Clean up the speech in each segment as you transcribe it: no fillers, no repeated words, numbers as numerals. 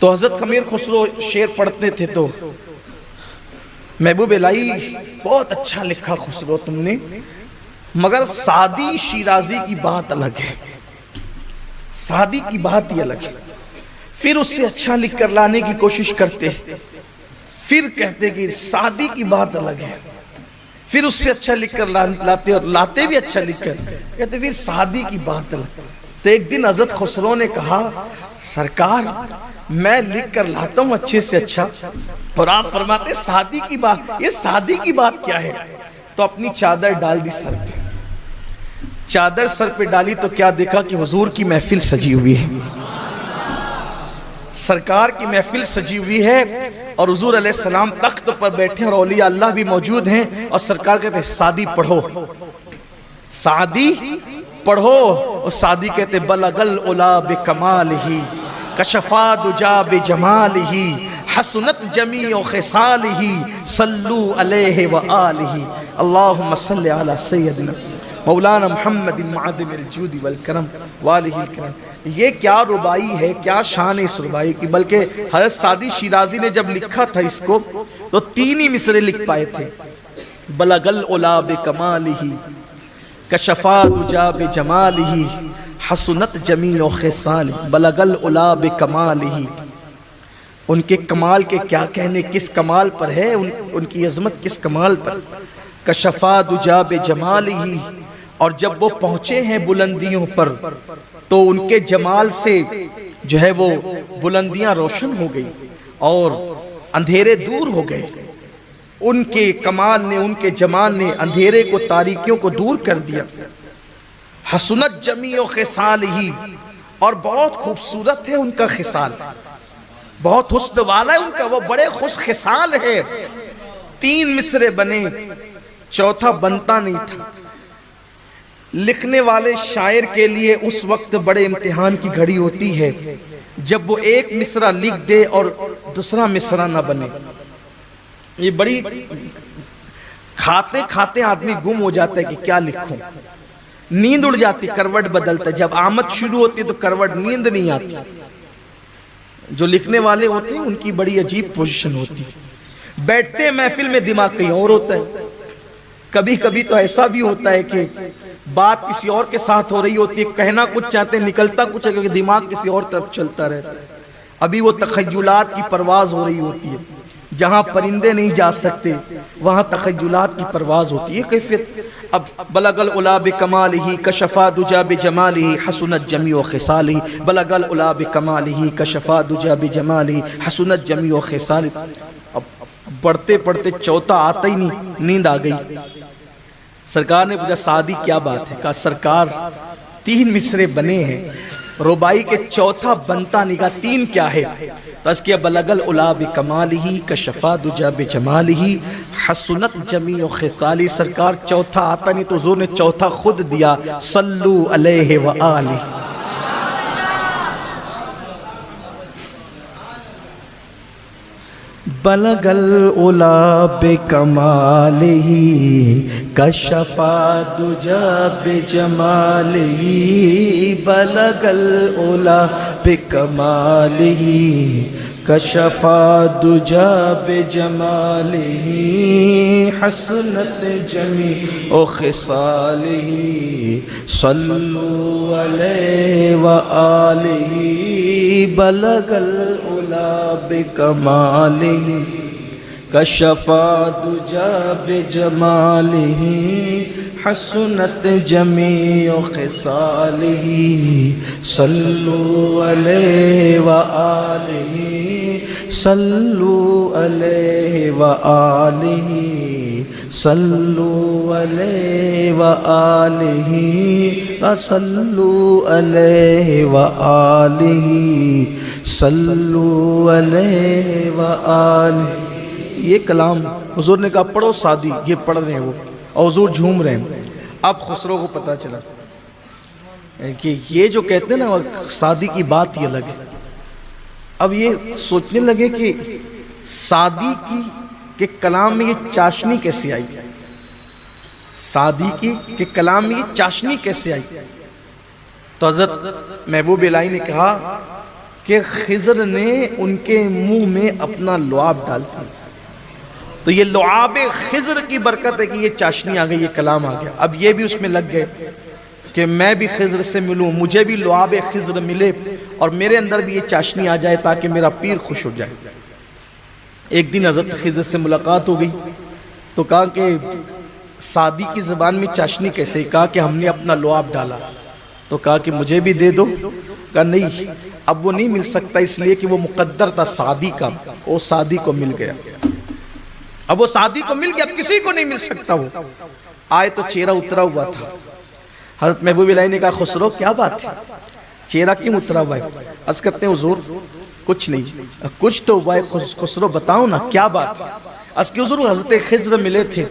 تو حضرت امیر خسرو شعر پڑھتے تھے تو محبوب الہی بہت اچھا لکھا خسرو تم نے، مگر سعدی شیرازی کی بات الگ ہے، سعدی کی بات ہی الگ ہے۔ پھر اس سے اچھا لکھ کر لانے کی کوشش کرتے، پھر کہتے کہ سعدی کی بات الگ ہے، پھر اس سے اچھا لکھ کر لاتے، اور لاتے بھی اچھا لکھ کر، کہتے پھر سعدی کی بات الگ۔ تو ایک دن حضرت خسرو نے کہا سرکار میں لکھ کر لاتا ہوں اچھے سے اچھا، اور آپ فرماتے سعدی کی بات، یہ سعدی کی بات کیا ہے؟ تو اپنی چادر ڈال دی سر پہ، چادر سر پہ ڈالی تو کیا دیکھا کہ حضور کی محفل سجی ہوئی ہے، سرکار کی محفل سجی ہوئی ہے، اور حضور علیہ السلام تخت پر بیٹھے اور اولیاء اللہ بھی موجود ہیں، اور سرکار کہتے ہیں سعدی پڑھو، سعدی پڑھو، اور سعدی کہتے بلغ العلا بکمالہ کشفا دجا بجمالہ حسنت جمیع خصالہ صلو علیہ وآلہ اللہم صلی علی سیدنا مولانا محمد معدم الجود والکرم والہ الکرم۔ یہ کیا ربائی ہے، کیا شان ہے اس ربائی کی، بلکہ حضرت سعدی شیرازی نے جب لکھا تھا اس کو تو 3 ہی مصرے لکھ پائے تھے، بلغ العلا بکمالہ کشفا دجا بجمالہ حسنت جمیع خصالہ، بلغ العلا بکمالہ۔ ان کے کمال کے کیا کہنے، کس کمال پر ہے ان کی عظمت، کس کمال پر، کشفا دجا بجمالہ۔ اور جب وہ پہنچے ہیں بلندیوں پر تو ان کے جمال سے جو ہے وہ بلندیاں روشن ہو گئی اور اندھیرے دور ہو گئے، ان کے کمال نے، ان کے جمال نے اندھیرے کو، تاریکیوں کو دور کر دیا۔ حسنت جمیع خصالہ، اور بہت خوبصورت ہے ان کا خصال، بہت حسن والا ہے ان کا، وہ بڑے خوش خصال ہے۔ 3 مصرے بنے، چوتھا بنتا نہیں تھا۔ لکھنے والے شاعر کے لیے اس وقت بڑے امتحان کی گھڑی ہوتی ہے جب وہ ایک مصرع لکھ دے اور دوسرا مصرع نہ بنے۔ یہ بڑی کھاتے کھاتے آدمی گم ہو جاتا ہے کہ کیا لکھوں، نیند اڑ جاتی، کروٹ بدلتا ہے، جب آمد شروع ہوتی ہے تو کروٹ، نیند نہیں آتی۔ جو لکھنے والے ہوتے ہیں ان کی بڑی عجیب پوزیشن ہوتی ہے، بیٹھتے محفل میں دماغ کہیں اور ہوتا ہے۔ کبھی کبھی تو ایسا بھی ہوتا ہے کہ بات کسی اور کے ساتھ ہو رہی ہوتی ہے، کہنا کچھ چاہتے ہیں نکلتا کچھ ہے، کیونکہ دماغ کسی اور طرف چلتا رہتا ہے۔ ابھی وہ تخیلات کی پرواز ہو رہی ہوتی ہے، جہاں پرندے نہیں جا سکتے وہاں تخیلات کی پرواز ہوتی ہے کیفیت۔ اب بلغ العلا بکمالہ کشفا دجا بجمالہ حسنت جمیع خصالہ، بلغ العلا بکمالہ کشفا دجا بجمالہ حسنت جمیع خصالہ۔ اب پڑھتے پڑھتے چوتھا آتا ہی نہیں، نیند آ گئی۔ سرکار نے پوچھا سعدی کیا بات ہے؟ کہا سرکار 3 مصرے بنے ہیں، ربائی کے چوتھا بنتا نہیں، کہا 3 کیا ہے؟ تذکیہ بلغ العلا بکمالہ کشفا دجا بجمالہ حسنت جمیع خصالہ۔ سرکار چوتھا آتا نہیں تو حضور نے چوتھا خود دیا، صلو علیہ وآلہ۔ بلغ العلا بکمالہ کشفا دجا بجمالہ، بلغ العلا بکمالہ کشفا دجا بجمالہ حسنت جمیع خصالہ، صلو علیہ وآلہ، بلغ العلا بکمالہ کشفا دجا بجمالہ حسنت جمیع خصالہ، صلو علیہ وآلہ، صلو علیہ وآلہ، صلو علیہ وآلہ، صلو علیہ وآلہ، صلو علیہ وآلہ۔ یہ کلام حضور نے کہا پڑھو سعدی، یہ پڑھ رہے ہیں وہ، اور حضور جھوم رہے ہیں۔ اب خسرو کو پتا چلا کہ یہ جو کہتے ہیں نا سعدی کی بات ہی الگ ہے۔ اب یہ سوچنے لگے کہ سعدی کے کلام میں یہ چاشنی کیسے آئی، سعدی کے کلام میں یہ چاشنی کیسے آئی؟ تو حضرت محبوب الہی نے کہا کہ خضر نے ان کے منہ میں اپنا لعاب ڈال دیا. تو یہ لعاب خضر کی برکت ہے کہ یہ چاشنی آ گئی، یہ کلام آ گیا. اب یہ بھی اس میں لگ گئے کہ میں بھی خضر سے ملوں، مجھے بھی لعاب خضر ملے اور میرے اندر بھی یہ چاشنی آ جائے تاکہ میرا پیر خوش ہو جائے. ایک دن حضرت خضر سے ملاقات ہو گئی تو کہا کہ سعدی کی زبان میں چاشنی کیسے؟ کہا کہ ہم نے اپنا لعاب ڈالا. تو کہا کہ مجھے بھی دے دو. کہا نہیں، اب وہ نہیں مل سکتا، اس لیے کہ وہ مقدر تھا سعدی کا، وہ سعدی کو مل گیا. اب وہ سعدی کو مل گیا، اب کسی کو نہیں مل سکتا. وہ آئے تو چہرہ اترا ہوا تھا. حضرت محبوب الہی نے کہا خسرو کیا بات ہے، چہرہ کیوں اترا ہوا ہے؟ عرض کرتے ہیں حضور کچھ نہیں، کچھ تو ہوا ہے خسرو بتاؤ نا کیا بات ہے. عرض کہ حضور حضرت خضر ملے تھے.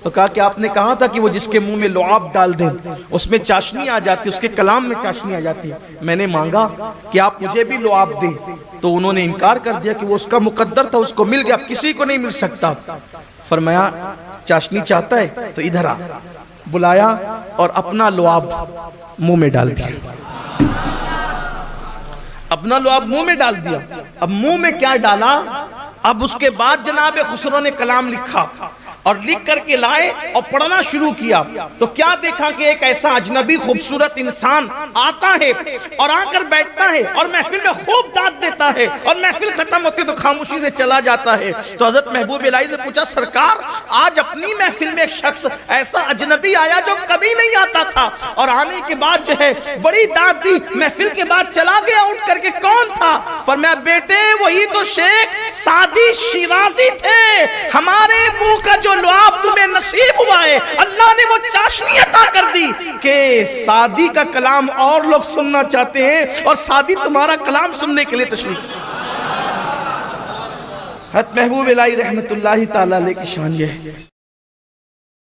تو کہا کہ آپ نے کہا تھا کہ وہ جس کے منہ میں لعاب ڈال دیں اس میں چاشنی آ جاتی، اس کے کلام میں چاشنی آ جاتی. میں نے مانگا کہ آپ مجھے بھی لعاب دیں تو انہوں نے انکار کر دیا کہ وہ اس کا مقدر تھا، اس کو مل گیا، اب کسی کو نہیں مل سکتا. فرمایا چاشنی چاہتا ہے تو ادھر آ. بلایا اور اپنا لعاب منہ میں ڈال دیا. اپنا لعاب منہ میں ڈال دیا. اب منہ میں کیا ڈالا؟ اب اس کے بعد جناب خسرو نے کلام لکھا اور لکھ کر کے لائے اور پڑھنا شروع کیا. تو کیا دیکھا کہ ایک ایسا اجنبی خوبصورت انسان آتا ہے اور آ کر بیٹھتا ہے اور محفل میں خوب داد دیتا ہے اور محفل ختم ہوتی تو خاموشی سے چلا جاتا ہے. تو حضرت محبوب الہی سے پوچھا سرکار آج اپنی محفل میں ایک شخص ایسا اجنبی آیا جو کبھی نہیں آتا تھا اور آنے کے بعد جو ہے بڑی داد دی، محفل کے بعد چلا گیا اٹھ کر کے، کون تھا؟ فرمایا بیٹے وہی تو شیخ سعدی شیرازی تھے. ہمارے منہ کا جو لعاب تمہیں نصیب ہوا ہے اللہ نے وہ چاشنی عطا کر دی کہ سعدی کا کلام اور لوگ سننا چاہتے ہیں اور سعدی تمہارا کلام سننے کے لیے تشریف. حضرت محبوب الہی رحمت اللہ تعالی علیہ کی شان یہ ہے.